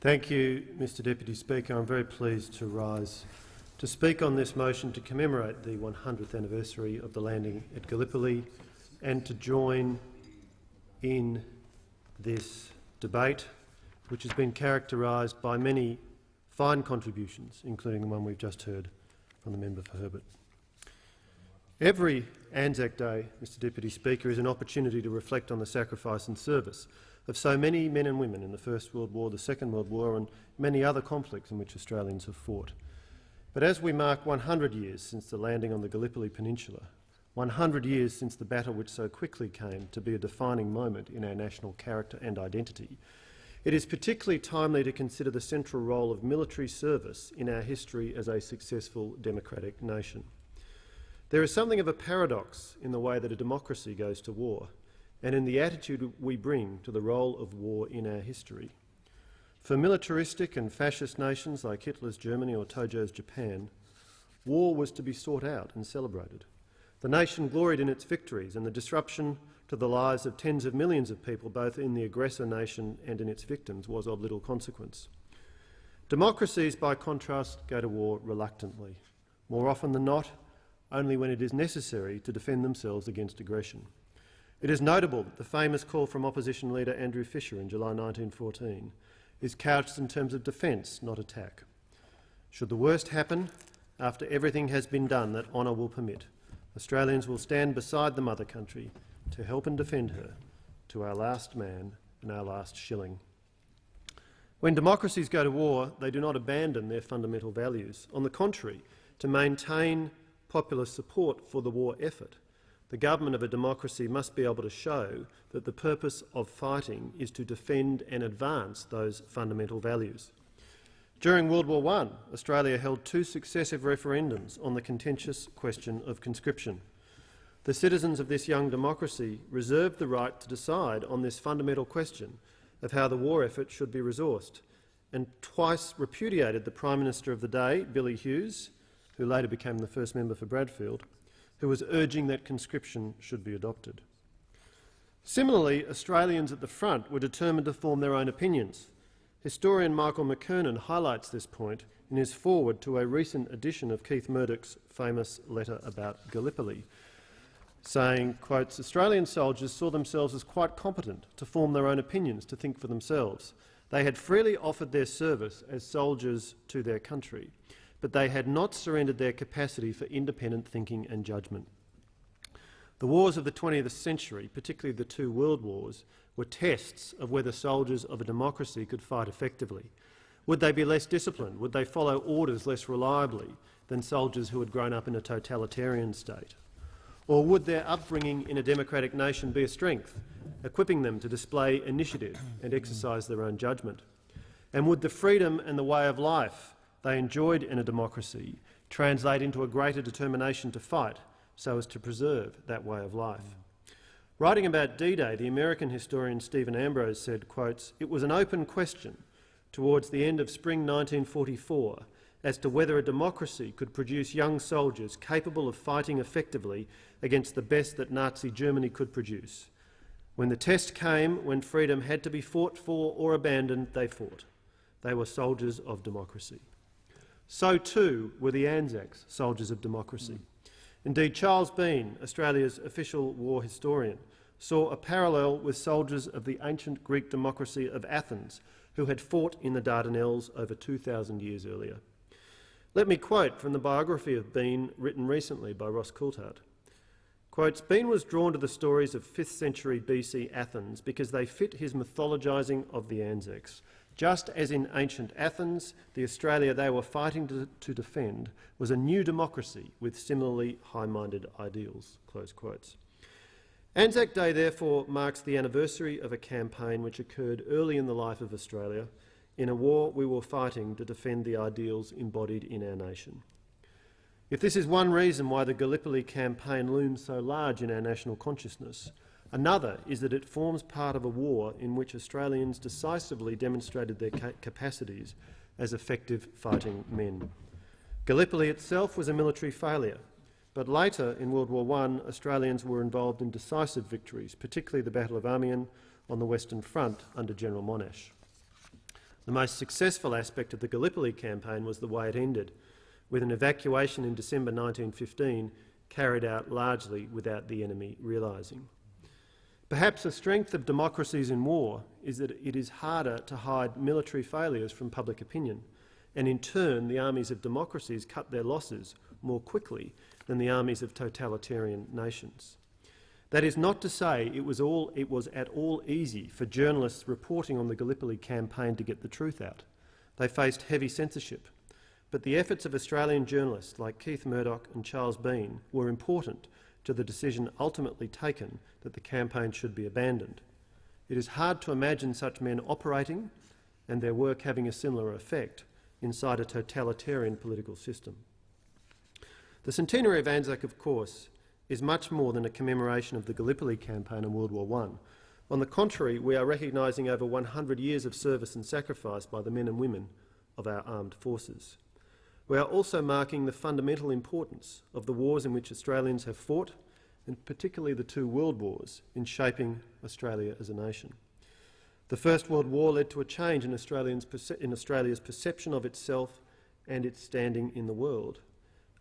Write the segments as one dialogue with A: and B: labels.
A: Thank you, Mr Deputy Speaker. I'm very pleased to rise to speak on this motion to commemorate the 100th anniversary of the landing at Gallipoli and to join in this debate, which has been characterised by many fine contributions, including the one we've just heard from the member for Herbert. Every Anzac Day, Mr Deputy Speaker, is an opportunity to reflect on the sacrifice and service of so many men and women in the First World War, the Second World War and many other conflicts in which Australians have fought. But as we mark 100 years since the landing on the Gallipoli Peninsula, 100 years since the battle which so quickly came to be a defining moment in our national character and identity, it is particularly timely to consider the central role of military service in our history as a successful democratic nation. There is something of a paradox in the way that a democracy goes to war and in the attitude we bring to the role of war in our history. For militaristic and fascist nations like Hitler's Germany or Tojo's Japan, war was to be sought out and celebrated. The nation gloried in its victories, and the disruption to the lives of tens of millions of people, both in the aggressor nation and in its victims, was of little consequence. Democracies, by contrast, go to war reluctantly, more often than not, only when it is necessary to defend themselves against aggression. It is notable that the famous call from opposition leader Andrew Fisher in July 1914 is couched in terms of defence, not attack. Should the worst happen, after everything has been done that honour will permit, Australians will stand beside the mother country to help and defend her to our last man and our last shilling. When democracies go to war, they do not abandon their fundamental values. On the contrary, to maintain popular support for the war effort, the government of a democracy must be able to show that the purpose of fighting is to defend and advance those fundamental values. During World War I, Australia held 2 successive referendums on the contentious question of conscription. The citizens of this young democracy reserved the right to decide on this fundamental question of how the war effort should be resourced, and twice repudiated the Prime Minister of the day, Billy Hughes, who later became the first member for Bradfield, who was urging that conscription should be adopted. Similarly, Australians at the front were determined to form their own opinions. Historian Michael McKernan highlights this point in his foreword to a recent edition of Keith Murdoch's famous letter about Gallipoli, saying, quotes, "Australian soldiers saw themselves as quite competent to form their own opinions, to think for themselves. They had freely offered their service as soldiers to their country, but they had not surrendered their capacity for independent thinking and judgment." The wars of the 20th century, particularly the 2 world wars, were tests of whether soldiers of a democracy could fight effectively. Would they be less disciplined? Would they follow orders less reliably than soldiers who had grown up in a totalitarian state? Or would their upbringing in a democratic nation be a strength, equipping them to display initiative and exercise their own judgment? And would the freedom and the way of life they enjoyed in a democracy translate into a greater determination to fight so as to preserve that way of life? Writing about D-Day, the American historian Stephen Ambrose said, quotes, "It was an open question towards the end of spring 1944 as to whether a democracy could produce young soldiers capable of fighting effectively against the best that Nazi Germany could produce. When the test came, when freedom had to be fought for or abandoned, they fought. They were soldiers of democracy." So too were the Anzacs soldiers of democracy. Indeed, Charles Bean, Australia's official war historian, saw a parallel with soldiers of the ancient Greek democracy of Athens who had fought in the Dardanelles over 2,000 years earlier. Let me quote from the biography of Bean written recently by Ross Coulthart. Quotes, "Bean was drawn to the stories of 5th century BC Athens because they fit his mythologising of the Anzacs. Just as in ancient Athens, the Australia they were fighting to defend was a new democracy with similarly high-minded ideals." Close quotes. Anzac Day therefore marks the anniversary of a campaign which occurred early in the life of Australia, in a war we were fighting to defend the ideals embodied in our nation. If this is one reason why the Gallipoli campaign looms so large in our national consciousness, another is that it forms part of a war in which Australians decisively demonstrated their capacities as effective fighting men. Gallipoli itself was a military failure, but later in World War I, Australians were involved in decisive victories, particularly the Battle of Amiens on the Western Front under General Monash. The most successful aspect of the Gallipoli campaign was the way it ended, with an evacuation in December 1915 carried out largely without the enemy realising. Perhaps a strength of democracies in war is that it is harder to hide military failures from public opinion, and in turn the armies of democracies cut their losses more quickly than the armies of totalitarian nations. That is not to say it was at all easy for journalists reporting on the Gallipoli campaign to get the truth out. They faced heavy censorship, but the efforts of Australian journalists like Keith Murdoch and Charles Bean were important to the decision ultimately taken that the campaign should be abandoned. It is hard to imagine such men operating and their work having a similar effect inside a totalitarian political system. The centenary of Anzac, of course, is much more than a commemoration of the Gallipoli campaign in World War I. On the contrary, we are recognising over 100 years of service and sacrifice by the men and women of our armed forces. We are also marking the fundamental importance of the wars in which Australians have fought, and particularly the two world wars, in shaping Australia as a nation. The First World War led to a change in Australia's perception of itself and its standing in the world.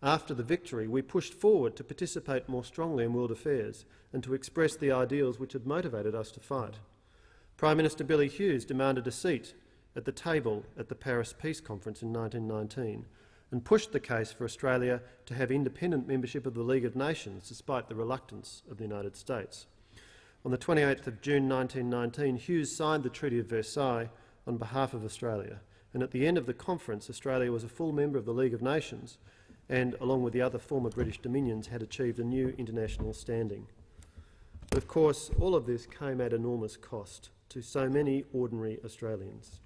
A: After the victory, we pushed forward to participate more strongly in world affairs and to express the ideals which had motivated us to fight. Prime Minister Billy Hughes demanded a seat at the table at the Paris Peace Conference in 1919 and pushed the case for Australia to have independent membership of the League of Nations despite the reluctance of the United States. On the 28th of June 1919, Hughes signed the Treaty of Versailles on behalf of Australia, and at the end of the conference, Australia was a full member of the League of Nations and, along with the other former British dominions, had achieved a new international standing. But of course, all of this came at enormous cost to so many ordinary Australians.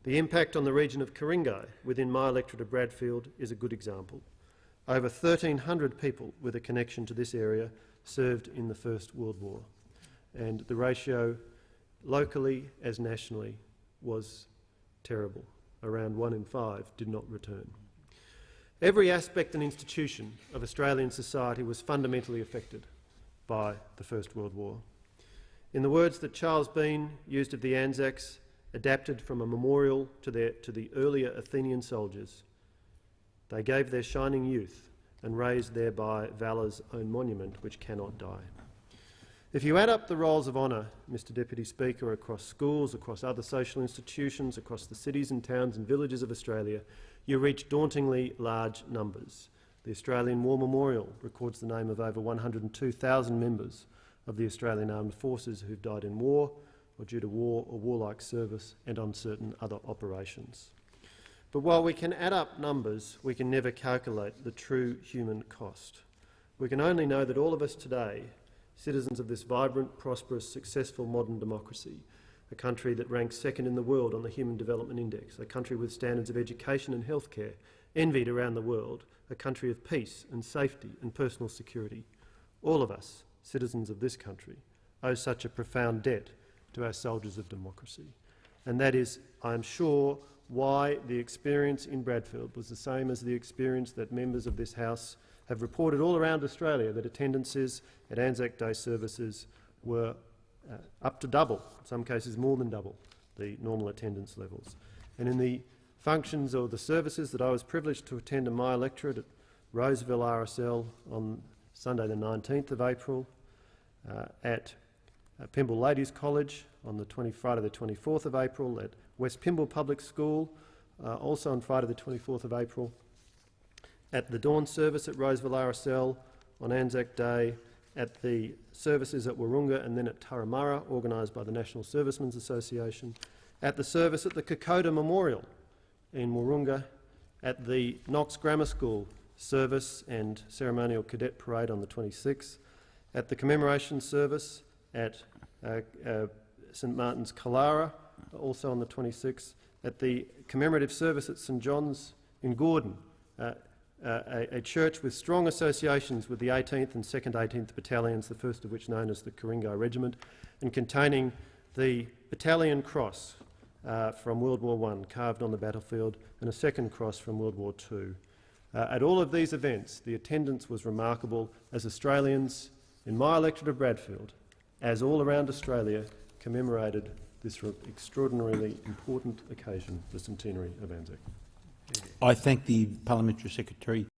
A: The impact on the region of Ku-ring-gai within my electorate of Bradfield is a good example. Over 1,300 people with a connection to this area served in the First World War, and the ratio locally as nationally was terrible. Around 1 in 5 did not return. Every aspect and institution of Australian society was fundamentally affected by the First World War. In the words that Charles Bean used of the Anzacs, adapted from a memorial to the earlier Athenian soldiers, they gave their shining youth and raised thereby valour's own monument which cannot die. If you add up the rolls of honour, Mr Deputy Speaker, across schools, across other social institutions, across the cities and towns and villages of Australia, you reach dauntingly large numbers. The Australian War Memorial records the name of over 102,000 members of the Australian Armed Forces who've died in war or due to war or warlike service and on certain other operations. But while we can add up numbers, we can never calculate the true human cost. We can only know that all of us today, citizens of this vibrant, prosperous, successful modern democracy, a country that ranks second in the world on the Human Development Index, a country with standards of education and healthcare envied around the world, a country of peace and safety and personal security. All of us, citizens of this country, owe such a profound debt to our soldiers of democracy. And that is, I am sure, why the experience in Bradfield was the same as the experience that members of this House have reported all around Australia, that attendances at Anzac Day services were up to double, in some cases more than double, the normal attendance levels. And in the functions or the services that I was privileged to attend in my electorate at Roseville RSL on Sunday the 19th of April, at Pymble Ladies College on the Friday the 24th of April, at West Pymble Public School also on Friday the 24th of April, at the dawn service at Roseville RSL on Anzac Day, at the services at Wahroonga and then at Turramurra, organised by the National Servicemen's Association, at the service at the Kokoda Memorial in Wahroonga, at the Knox Grammar School service and ceremonial cadet parade on the 26th, at the commemoration service at St Martin's Killara, also on the 26th, at the commemorative service at St John's in Gordon, a church with strong associations with the 18th and 2nd 18th Battalions, the first of which known as the Ku-ring-gai Regiment, and containing the battalion cross from World War I carved on the battlefield and a second cross from World War II. At all of these events, the attendance was remarkable as Australians in my electorate of Bradfield, as all around Australia, commemorated this extraordinarily important occasion, the centenary of Anzac.
B: I thank the Parliamentary Secretary